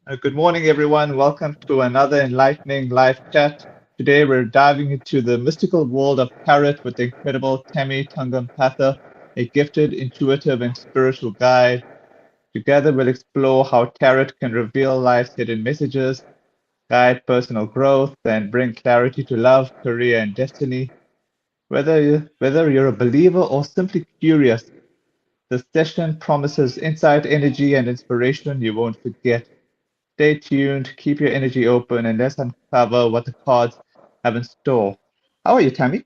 Good morning, everyone. Welcome to another enlightening live chat. Today, we're diving into the mystical world of tarot with the incredible Tammy Thangam Pather, a gifted, intuitive, and spiritual guide. Together, we'll explore how tarot can reveal life's hidden messages, guide personal growth, and bring clarity to love, career, and destiny. Whether you're a believer or simply curious, the session promises insight, energy, and inspiration you won't forget. Stay tuned, keep your energy open, and let's uncover what the cards have in store. How are you, Tammy?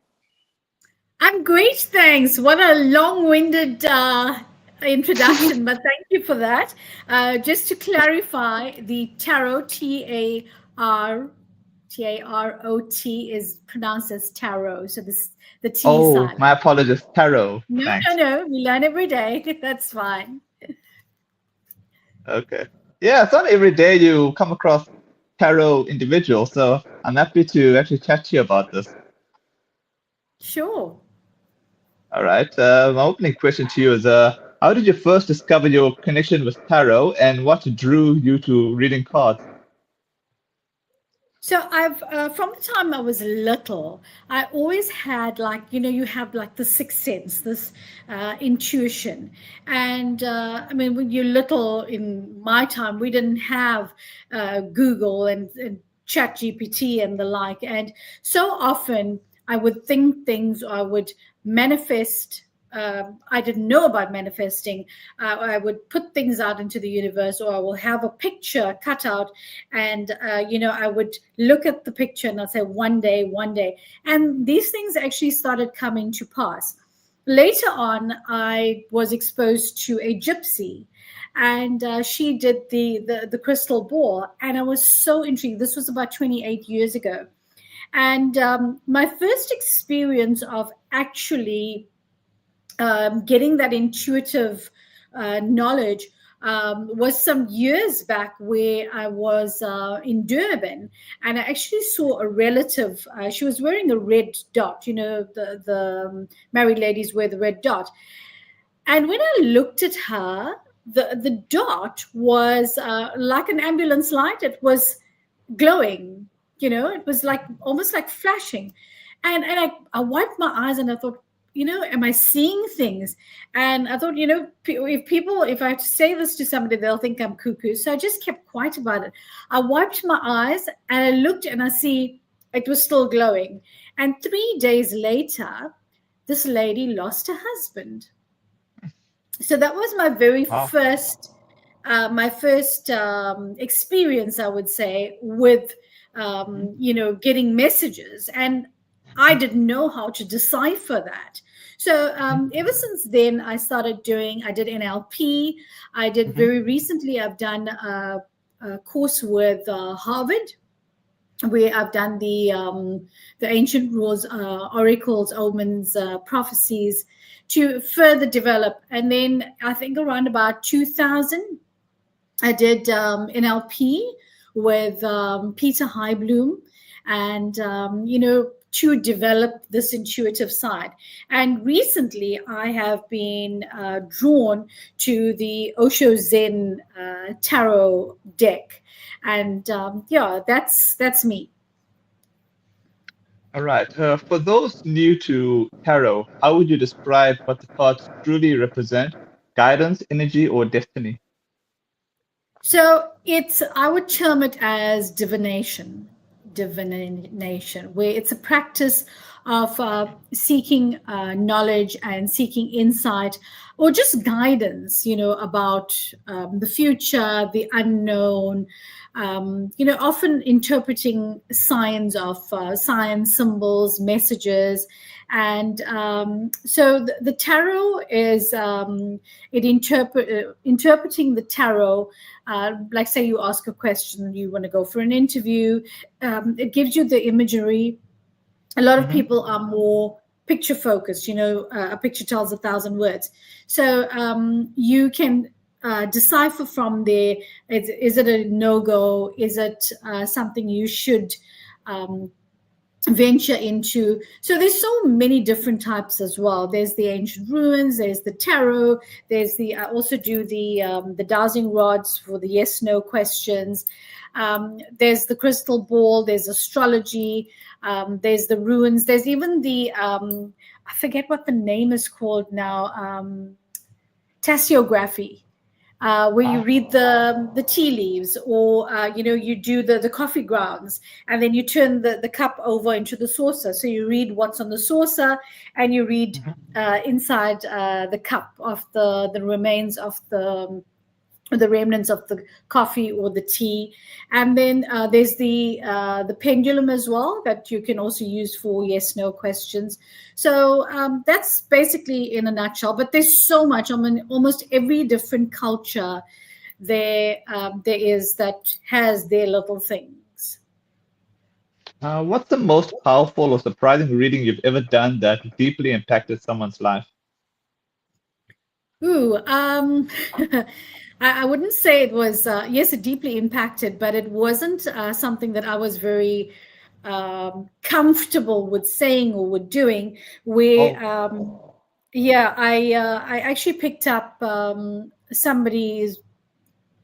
I'm great, thanks. What a long-winded introduction, but thank you for that. Just to clarify, the tarot, R Tarot, is pronounced as tarot. So this the T is Oh, silent. my apologies. Tarot. No, no, Thanks. no. We learn every day. That's fine. Okay. Yeah, it's not every day you come across tarot individuals, so I'm happy to actually chat to you about this. Sure. All right. My opening question to you is how did you first discover your connection with tarot and what drew you to reading cards? So I've from the time I was little, I always had like you have like the sixth sense, this intuition, and I mean when you're little in my time, we didn't have Google and Chat GPT and the like, and so often I would think things or I would manifest. I didn't know about manifesting. I would put things out into the universe, or I will have a picture cut out and I would look at the picture and I'll say one day, and these things actually started coming to pass. Later on, I was exposed to a gypsy, and she did the crystal ball, and I was so intrigued. This was about 28 years ago, and my first experience of actually getting that intuitive knowledge was some years back where I was in Durban, and I actually saw a relative. She was wearing a red dot. The married ladies wear the red dot. And when I looked at her, the dot was like an ambulance light. It was glowing. It was like almost like flashing. And I wiped my eyes and I thought, am I seeing things? And I thought, if I say this to somebody, they'll think I'm cuckoo. So I just kept quiet about it. I wiped my eyes and I looked and I see it was still glowing. And 3 days later, this lady lost her husband. So that was Wow. my first experience, I would say, with Mhm. getting messages, and I didn't know how to decipher that. So Mhm. ever since then, I did NLP. I did Mhm. very recently. I've done a course with Harvard, where I've done the ancient rules, oracles, omens, prophecies, to further develop. And then I think around about 2000, I did NLP with Peter Highbloom, and to develop this intuitive side. And recently, I have been drawn to the Osho Zen tarot deck, and yeah, that's me. All right. For those new to tarot, how would you describe what the cards truly represent? Guidance, energy, or destiny? So I would term it as divination, where it's a practice of seeking knowledge and seeking insight, or just guidance, about the future, the unknown. Often interpreting signs of science symbols, messages, and so the tarot is interpreting the tarot, like say you ask a question, you want to go for an interview, it gives you the imagery. A lot of Hmm. people are more picture focused, a picture tells 1,000 words. So you can decipher from there, is it a no-go, is it something you should um, venture into. So there's so many different types as well. There's the ancient ruins, there's the tarot, there's the I also do the dowsing rods for the yes no questions. There's the crystal ball, there's astrology, there's the ruins, there's even the I forget what the name is called now, tasseography, where you read the tea leaves, or you do the coffee grounds, and then you turn the cup over into the saucer. So you read what's on the saucer, and you read inside the cup of the remains of the remnants of the coffee or the tea. And then there's the pendulum as well, that you can also use for yes no questions. So that's basically in a nutshell, but there's so much. I mean, almost every different culture there is that has their little things. What's the most powerful or surprising reading you've ever done that deeply impacted someone's life? Ooh, I wouldn't say it was, yes, it deeply impacted, but it wasn't something that I was very comfortable with saying or with doing. Where, Oh. yeah, I actually picked up somebody's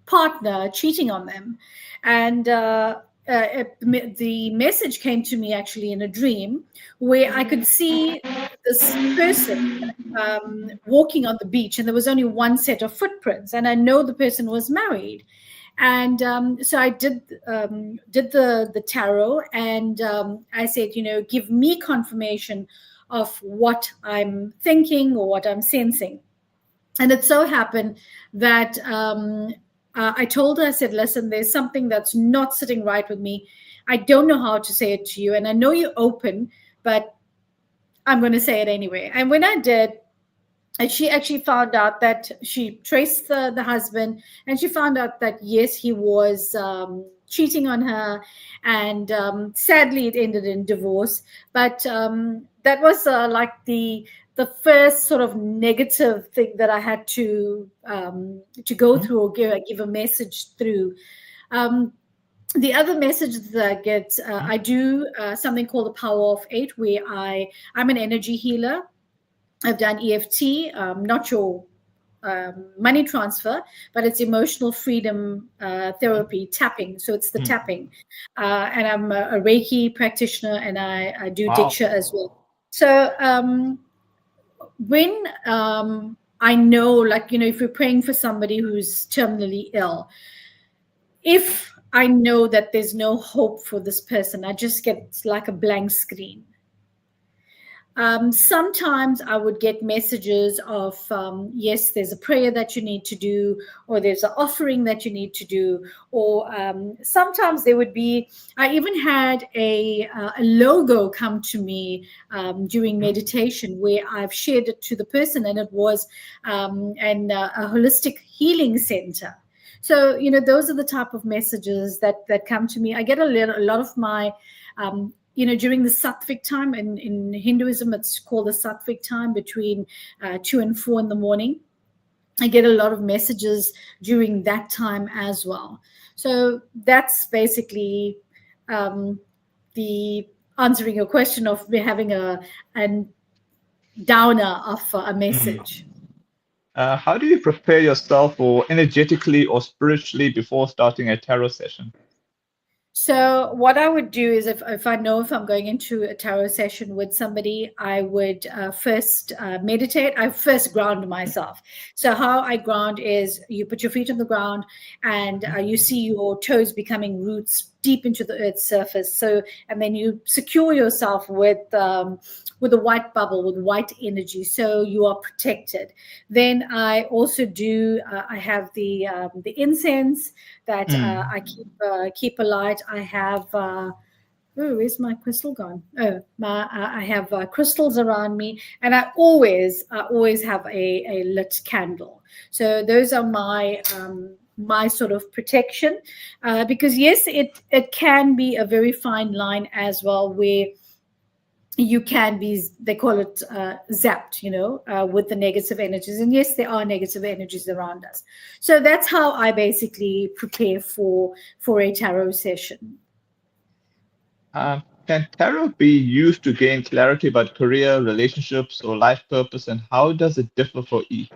partner cheating on them, and the message came to me actually in a dream, where I could see this person walking on the beach, and there was only one set of footprints, and I know the person was married. And so I did the tarot, and I said, give me confirmation of what I'm thinking or what I'm sensing. And it so happened that I told her, I said, listen, there's something that's not sitting right with me. I don't know how to say it to you, and I know you're open, but I'm going to say it anyway. And when I did, and she actually found out that she traced the husband, and she found out that yes, he was cheating on her, and sadly it ended in divorce. But that was like the first sort of negative thing that I had to go through, or give a message through. The other message that I get, I do something called the Power of Eight, where I'm an energy healer. I've done EFT, not your money transfer, but it's emotional freedom therapy, tapping. So it's the tapping. And I'm a Reiki practitioner, and I do Wow. Diksha as well. So when I know, like, if you're praying for somebody who's terminally ill, if I know that there's no hope for this person, I just get like a blank screen. Sometimes I would get messages of, yes, there's a prayer that you need to do, or there's an offering that you need to do, or sometimes there would be, I even had a logo come to me during meditation, where I've shared it to the person, and it was a holistic healing center. So, those are the type of messages that come to me. I get a lot of my during the Sattvic time, in Hinduism, it's called the Sattvic time, between 2 and 4 in the morning. I get a lot of messages during that time as well. So that's basically the answering your question of me having a downer of a message. How do you prepare yourself or energetically or spiritually before starting a tarot session? So what I would do is, if I know if I'm going into a tarot session with somebody, I would first meditate. I first ground myself. So how I ground is, you put your feet on the ground, and you see your toes becoming roots deep into the earth's surface. So, and then you secure yourself with a white bubble, with white energy, so you are protected. Then I also do. I have the incense that I keep alight. I have. Where's my crystal gone? Oh, I have crystals around me, and I always have a lit candle. So those are my sort of protection, because yes, it can be a very fine line as well, where you can be, they call it zapped, with the negative energies. And yes, there are negative energies around us. So that's how I basically prepare for a tarot session. Can tarot be used to gain clarity about career, relationships, or life purpose, and how does it differ for each?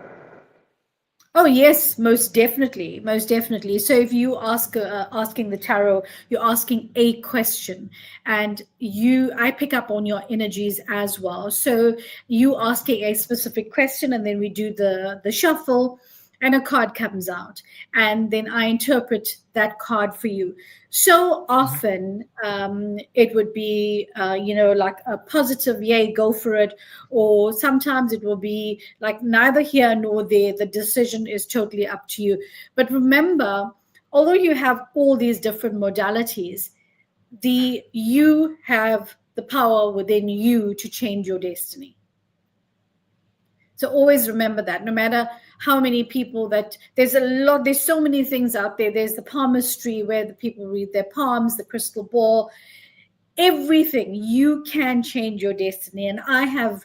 Oh yes, most definitely, most definitely. So if you ask asking the tarot, you're asking a question, and I pick up on your energies as well. So you asking a specific question, and then we do the shuffle, and a card comes out, and then I interpret that card for you. So Mhm. often, it would be like a positive, yay, go for it, or sometimes it will be like neither here nor there. The decision is totally up to you. But remember, although you have all these different modalities, the you have the power within you to change your destiny. So always remember that, no matter how many people that there's so many things out there. There's the palmistry where the people read their palms, the crystal ball, everything. You can change your destiny. And I have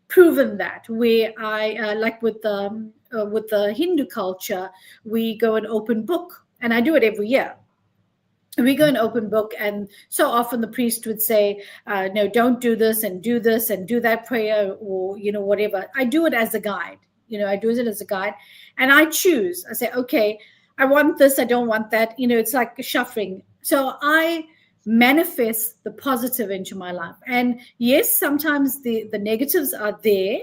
proven that, where I like with the Hindu culture, we go an open book, and I do it every year. We go Mhm. an open book, and so often the priest would say, no, don't do this and do this and do that prayer, or whatever. I do it as a guide. I do it as a guide, and I choose. I say, okay, I want this, I don't want that. It's like shuffling. So I manifest the positive into my life, and yes, sometimes the negatives are there,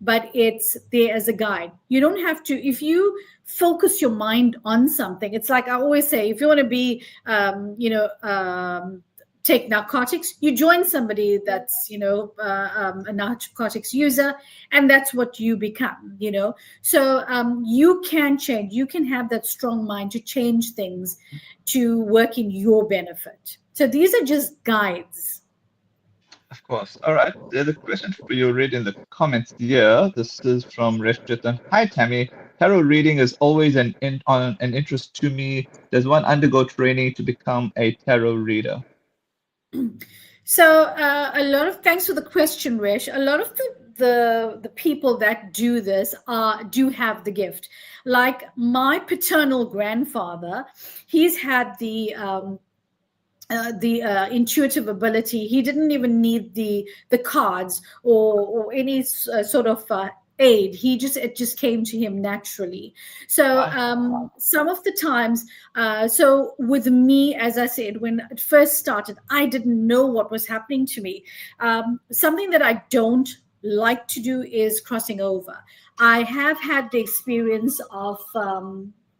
but it's there as a guide. You don't have to, if you focus your mind on something. It's like I always say, if you want to be take narcotics, you join somebody that's a narcotics user, and that's what you become. So you can change, you can have that strong mind to change things to work in your benefit. So these are just guides. Of course. All right. There's a question for you read in the comments here. This is from Reshchitan. Hi, Tammy. Tarot reading is always an interest to me. Does one undergo training to become a tarot reader? So a lot of thanks for the question, Rish. A lot of the people that do this do have the gift. Like my paternal grandfather, he's had the intuitive ability. He didn't even need the cards or any sort of aid. It just came to him naturally. So Wow. some of the times, so with me, as I said, when it first started, I didn't know what was happening to me. Something that I don't like to do is crossing over. I have had the experience of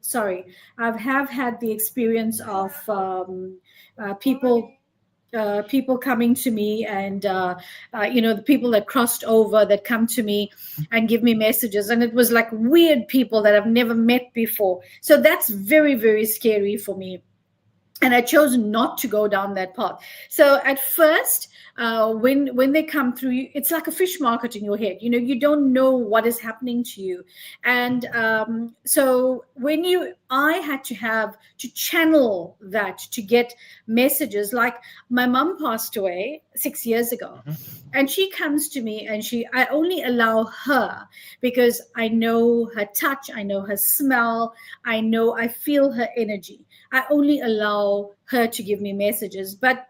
sorry, I have had the experience of people coming to me, and the people that crossed over, that come to me and give me messages, and it was like weird people that I've never met before. So that's very, very scary for me, and I chose not to go down that path. So at first, when they come through you, it's like a fish market in your head. You don't know what is happening to you, and so I had to have to channel that to get messages. Like my mom passed away 6 years ago, Mhm. and she comes to me, and I only allow her, because I know her touch, I know her smell, I feel her energy. I only allow her to give me messages. But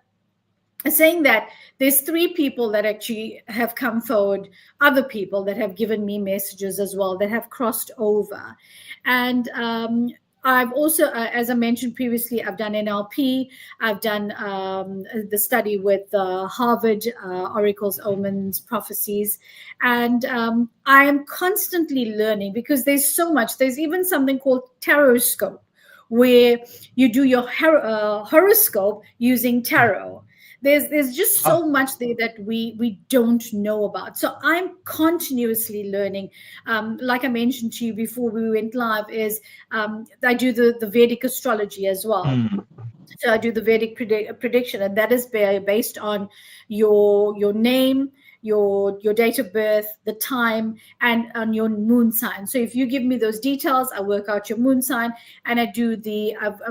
saying that, there's three people that actually have come forward, other people that have given me messages as well, that have crossed over. And I've also, as I mentioned previously, I've done NLP. I've done the study with Harvard, oracles, omens, prophecies. And I am constantly learning, because there's so much. There's even something called taroscope, where you do your horoscope using tarot. There's just Oh. so much there that we don't know about. So I'm continuously learning. Like I mentioned to you before we went live, is I do the Vedic astrology as well. Mm. So I do the Vedic prediction, and that is based on your name, your date of birth, the time, and on your moon sign. So if you give me those details, I work out your moon sign, and I've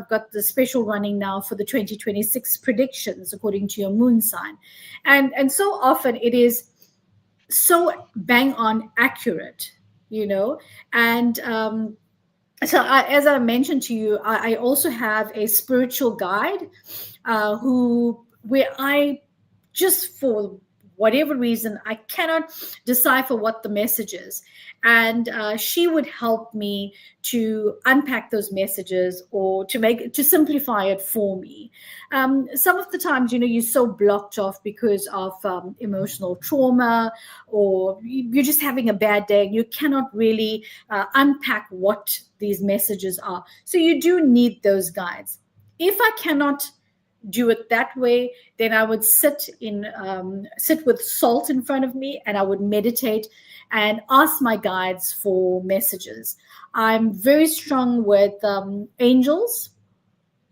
got the special running now for the 2026 predictions according to your moon sign, and so often it is so bang on accurate, you know, and so as I mentioned to you, I also have a spiritual guide who where I just for whatever reason, I cannot decipher what the message is. And she would help me to unpack those messages, or to simplify it for me. Some of the times, you're so blocked off because of emotional trauma, or you're just having a bad day and you cannot really unpack what these messages are. So you do need those guides. If I cannot do it that way, then I would sit with salt in front of me, and I would meditate and ask my guides for messages. I'm very strong with angels.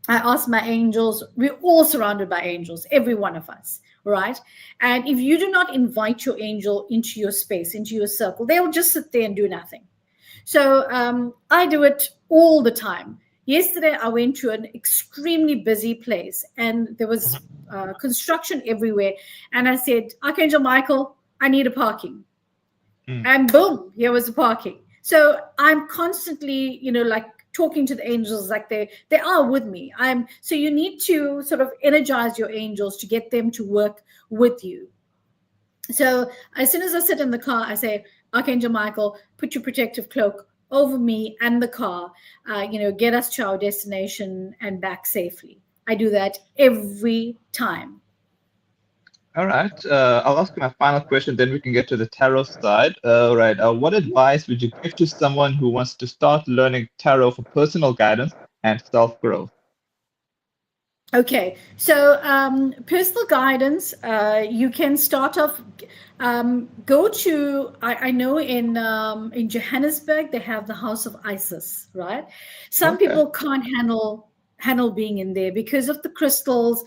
I ask my angels. We're all surrounded by angels, every one of us, right? And if you do not invite your angel into your space, into your circle, they'll just sit there and do nothing. So I do it all the time. Yesterday, I went to an extremely busy place, and there was construction everywhere. And I said, Archangel Michael, I need a parking. Mm. And boom, here was the parking. So I'm constantly, like talking to the angels, like they are with me. So you need to sort of energize your angels to get them to work with you. So as soon as I sit in the car, I say, Archangel Michael, put your protective cloak over me and the car, get us to our destination and back safely. I do that every time. All right. I'll ask you my final question, then we can get to the tarot side. All right. What advice would you give to someone who wants to start learning tarot for personal guidance and self-growth? Okay, so personal guidance, you can start off, go to, I know in Johannesburg, they have the House of Isis, right? Some Okay. people can't handle being in there because of the crystals,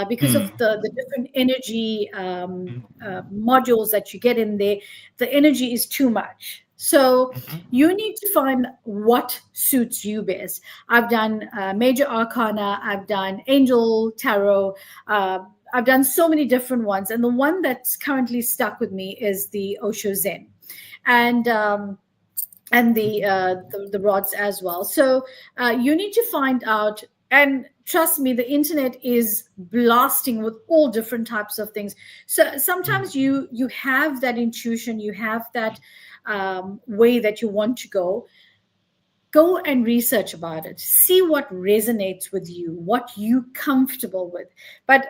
because of Mm. the different energy modules that you get in there. The energy is too much. So Mm-hmm. you need to find what suits you best. I've done major arcana, I've done angel tarot, I've done so many different ones. And the one that's currently stuck with me is the Osho Zen. And the rods as well. So you need to find out, and trust me, the internet is blasting with all different types of things. So sometimes you have that intuition, you have that way that you want to go and research about it, see what resonates with you, what you comfortable with. But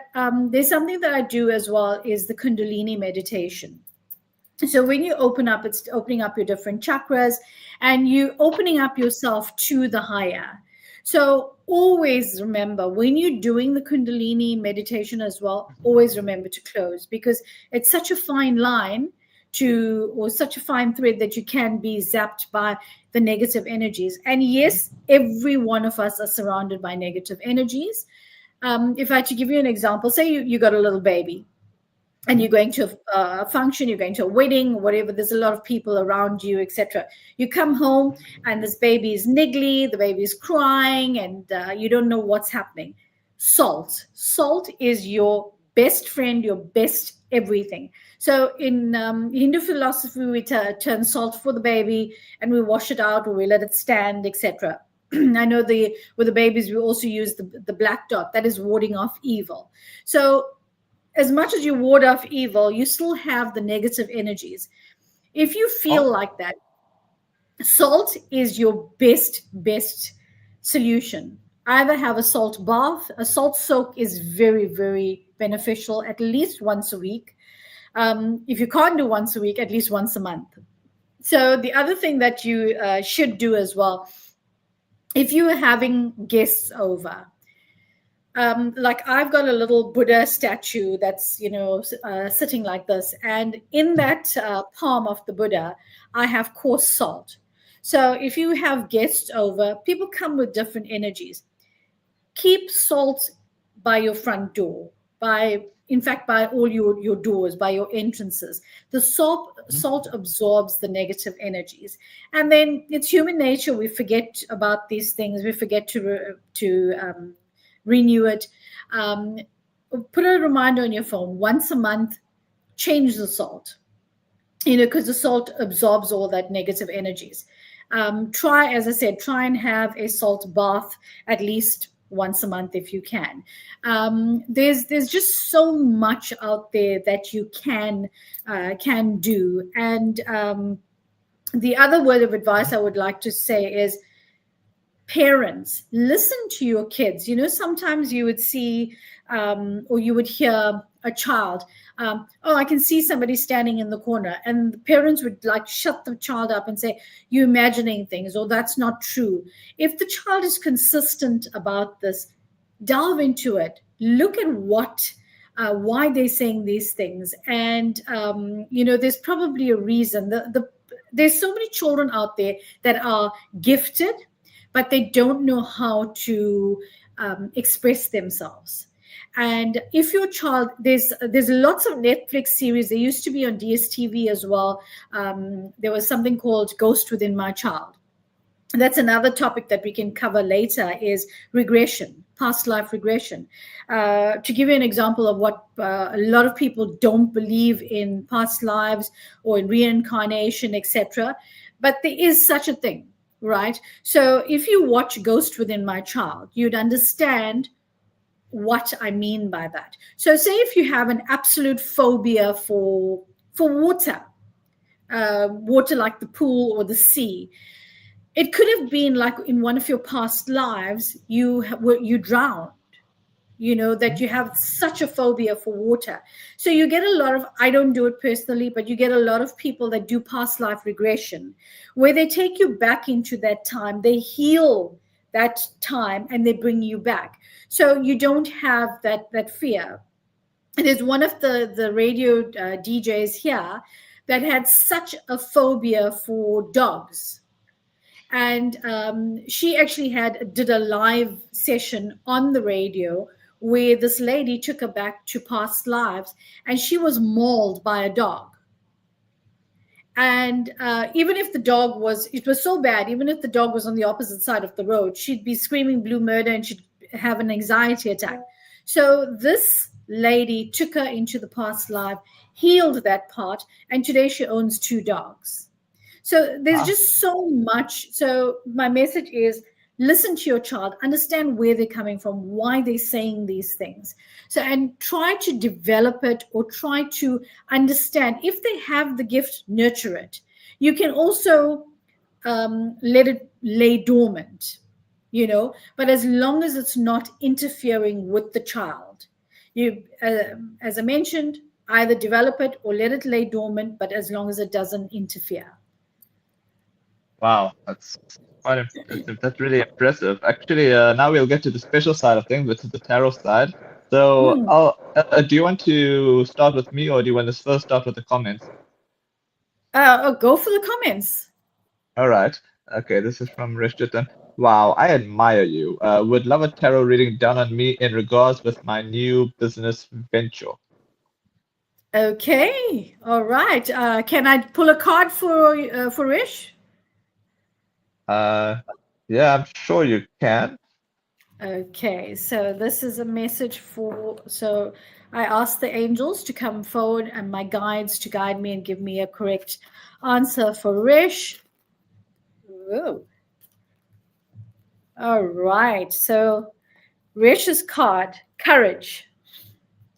there's something that I do as well, is the Kundalini meditation. So when you open up, it's opening up your different chakras, and you opening up yourself to the higher. So always remember, when you're doing the Kundalini meditation as well, always remember to close, because it's such a fine line or such a fine thread that you can be zapped by the negative energies. And yes, every one of us are surrounded by negative energies. If I had to give you an example, say you got a little baby, and you're going to a function, you're going to a wedding, whatever, there's a lot of people around you, etc. You come home and this baby is niggly, the baby is crying, and you don't know what's happening. Salt is your best friend, your best everything. So in Hindu philosophy, we turn salt for the baby, and we wash it out, or we let it stand, etc. I know with the babies, we also use the black dot, that is warding off evil. So as much as you ward off evil, you still have the negative energies. If you feel Oh, like that, salt is your best solution. Either have a salt bath. A salt soak is very, very beneficial, at least once a week. If you can't do once a week, at least once a month. So the other thing that you should do as well, if you are having guests over, like I've got a little Buddha statue that's sitting like this, and in that palm of the Buddha, I have coarse salt. So if you have guests over, people come with different energies. Keep salt by your front door, in fact, by all your doors, by your entrances. The salt absorbs the negative energies. And then it's human nature. We forget about these things. We forget to renew it. Put a reminder on your phone once a month, change the salt, because the salt absorbs all that negative energies. As I said, try and have a salt bath at least once a month if you can. There's just so much out there that you can do. And the other word of advice I would like to say is, parents, listen to your kids. Sometimes you would see or you would hear a child, oh, I can see somebody standing in the corner, and the parents would like shut the child up and say, you're imagining things, or that's not true. If the child is consistent about this, delve into it, look at why they're saying these things. And there's probably a reason. There's so many children out there that are gifted, but they don't know how to express themselves. And if your child, there's lots of Netflix series. There used to be on DSTV as well. There was something called Ghost Within My Child. And that's another topic that we can cover later, is regression, past life regression. To give you an example of what a lot of people don't believe in past lives or in reincarnation, etc. But there is such a thing, right? So if you watch Ghost Within My Child, you'd understand what I mean by that. So say if you have an absolute phobia for water, water like the pool or the sea, it could have been like in one of your past lives, you drowned, that you have such a phobia for water. So you get a lot of, I don't do it personally, but you get a lot of people that do past life regression, where they take you back into that time, they heal that time, and they bring you back. So you don't have that fear. And there's one of the radio DJs here that had such a phobia for dogs. And she actually did a live session on the radio where this lady took her back to past lives, and she was mauled by a dog. And even if the dog it was so bad, even if the dog was on the opposite side of the road, she'd be screaming blue murder, and she'd have an anxiety attack. So this lady took her into the past life, healed that part, and today she owns 2 dogs. So there's just so much. So my message is, listen to your child, understand where they're coming from, why they're saying these things. So, and try to develop it, or try to understand. If they have the gift, nurture it. You can also let it lay dormant, but as long as it's not interfering with the child. As I mentioned, either develop it or let it lay dormant, but as long as it doesn't interfere. Wow, that's really impressive. Actually, now we'll get to the special side of things, which is the tarot side. So, do you want to start with me, or do you want to first start with the comments? Go for the comments. All right. Okay, this is from Rishton. Wow, I admire you. Would love a tarot reading done on me in regards with my new business venture. Okay, all right. Can I pull a card for Rish? Yeah, I'm sure you can. Okay, so this is a message so I asked the angels to come forward and my guides to guide me and give me a correct answer for Rish. Whoa. All right, so Rish's card, courage.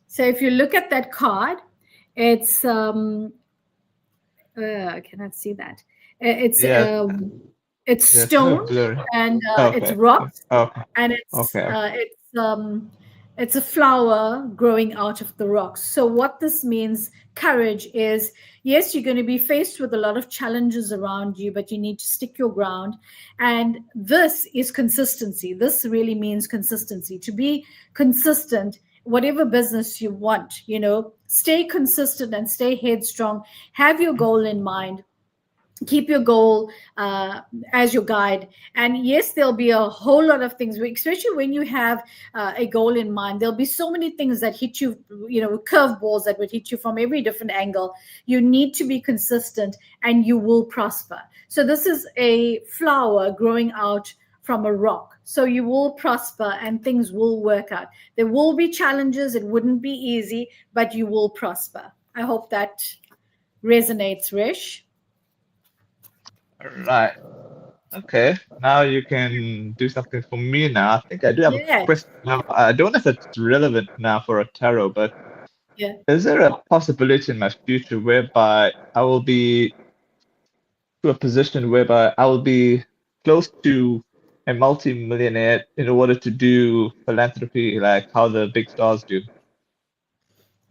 So if you look at that card, it's I cannot see that. It's stone, and it's rocks, and it's a flower growing out of the rocks. So what this means, courage, is yes, you're going to be faced with a lot of challenges around you, but you need to stick your ground. And this is consistency. This really means consistency. To be consistent, whatever business you want, stay consistent and stay headstrong. Have your goal in mind. Keep your goal as your guide. And yes, there'll be a whole lot of things, especially when you have a goal in mind. There'll be so many things that hit you, curveballs that would hit you from every different angle. You need to be consistent and you will prosper. So this is a flower growing out from a rock. So you will prosper and things will work out. There will be challenges. It wouldn't be easy, but you will prosper. I hope that resonates, Rish. Right. Okay, now you can do something for me now. I think I do have a Yeah, question. Now, I don't know if it's relevant now for a tarot, but yeah. is there a possibility in my future whereby I will be to a position whereby I will be close to a multi-millionaire in order to do philanthropy like how the big stars do?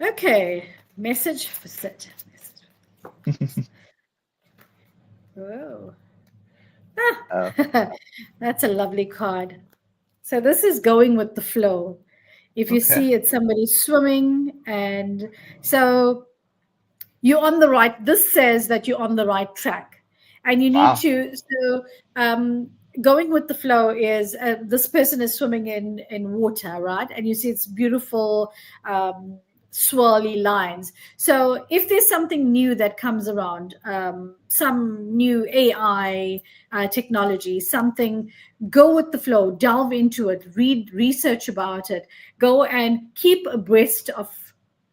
Okay. Message for Sid. Whoa. Oh, Ah, that's a lovely card. So this is going with the flow. If you okay. see it's somebody swimming, and so you're on the right, this says that you're on the right track, and you need Wow. to, so um going with the flow is, this person is swimming in water, right? And you see it's beautiful, um swirly lines. So if there's something new that comes around, some new AI technology, something, go with the flow, delve into it, read research about it, go and keep abreast of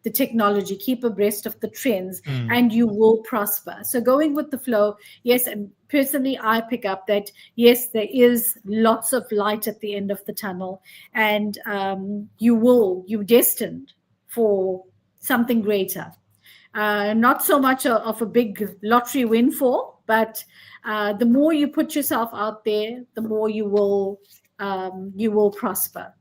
the technology, keep abreast of the trends, Hmm. and you will prosper. So going with the flow, yes. And personally, I pick up that yes, there is lots of light at the end of the tunnel, and you're destined for something greater. Not so much of a big lottery windfall, but the more you put yourself out there, the more you will prosper.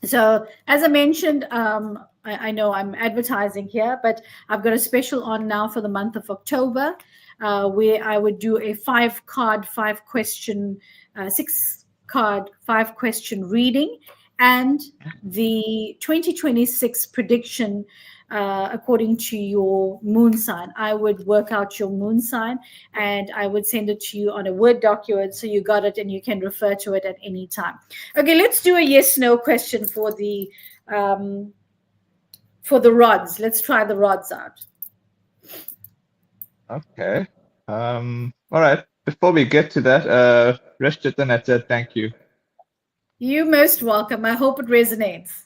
So, as I mentioned, I know I'm advertising here, but I've got a special on now for the month of October, where I would do a 5 card, 5 question, 6 card, 5 question reading, and the 2026 prediction, according to your moon sign. I would work out your moon sign, and I would send it to you on a Word document, so you got it and you can refer to it at any time. Okay, let's do a yes no question um, for the rods. Let's try the rods out. Okay. All right. Before we get to that, Rishchitan had said thank you. You most welcome. I hope it resonates.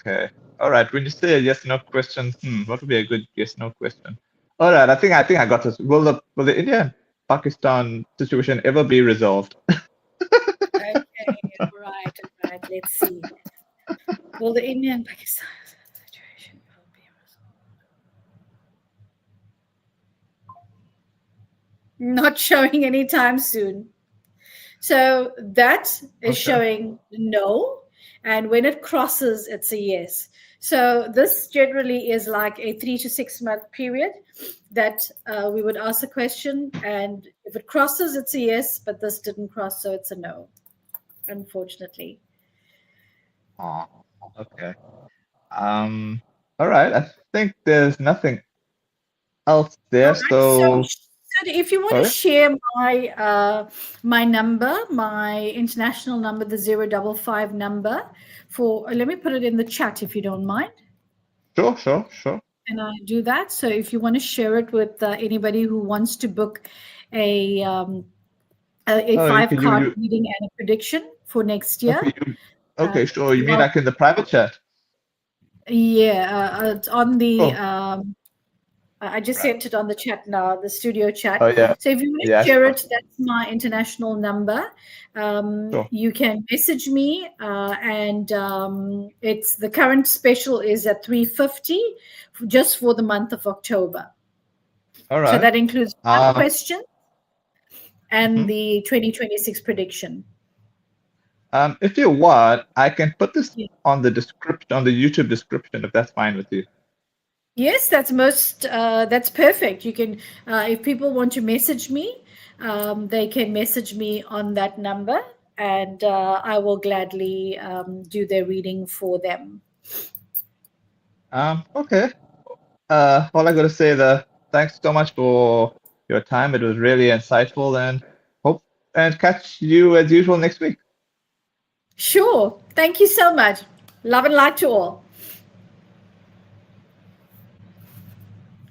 Okay. All right. When you say a yes no question, what would be a good yes no question? All right. I think I got this. Will the India and Pakistan situation ever be resolved? Okay, right, right. Let's see. Will the Indian Pakistan situation will be resolved? Not showing anytime soon. So that is Okay. showing no. And when it crosses, it's a yes. So this generally is like a 3 to 6 month period that we would ask a question. And if it crosses, it's a yes, but this didn't cross, so it's a no, unfortunately. Oh, okay. Um. All right. I think there's nothing else All there. right. So, So, if you want to sorry. share my number, my international number, the 055 number, for let me put it in the chat if you don't mind. Sure, sure, sure. Can I do that? So if you want to share it with anybody who wants to book a um, a Oh, you five can you card you reading and a prediction for next year, okay you okay sure. You mean well, like in the private chat? yeah, it's on the. Oh, I just right. sent it on the chat now, the studio Oh chat. yeah, So if you want to yeah, share sure, it, that's my international number. sure. You can message me, and it's the current special is at 350, just for the month of October. All So right. that includes five Uh, questions and mhm. the 2026 prediction. If you want, I can put this Yeah. on the description, on the YouTube description, if that's fine with you. Yes, that's perfect. You can, if people want to message me, they can message me on that number, and I will gladly do their reading for them. Okay. All I gotta say thanks so much for your time. It was really insightful, and hope and catch you as usual next week. Sure. Thank you so much. Love and light to all.